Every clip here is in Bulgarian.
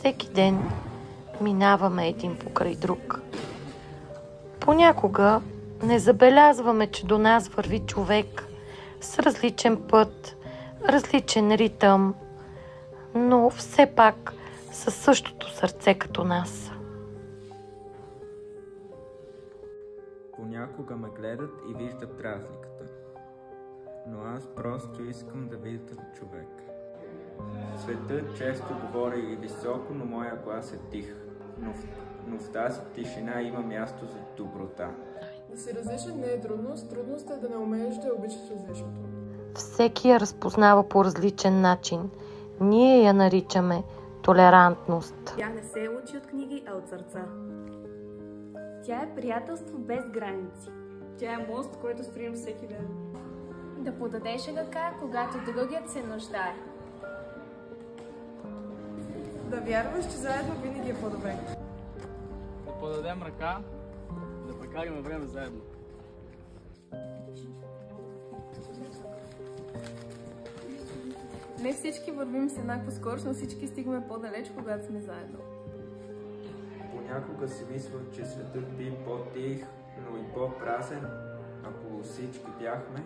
Всеки ден минаваме един покрай друг. Понякога не забелязваме, че до нас върви човек с различен път, различен ритъм, но все пак със същото сърце като нас. Понякога ме гледат и виждат разликата, но аз просто искам да видя човек. Светът често говори и високо, но моя глас е тих, но в тази тишина има място за доброта. Да се различен не е трудност, трудност е да не умееш да обичаш различното. Всеки я разпознава по различен начин. Ние я наричаме толерантност. Тя не се учи от книги, а от сърца. Тя е приятелство без граници. Тя е мост, който строим всеки ден. Да подадеш ръка, когато другият се нуждае. Да вярваш, че заедно винаги е по-добре. Да подадем ръка, да прекараме време заедно. Не всички вървим с еднаква скорост, но всички стигаме по-далеч, когато сме заедно. Понякога си мисля, че светът би по-тих, но и по-празен, ако всички бяхме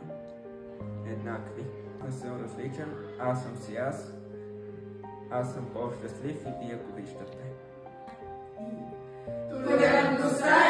еднакви. Аз съм различен, аз съм си аз съм по-щастлив и вие го виждате. Толерантността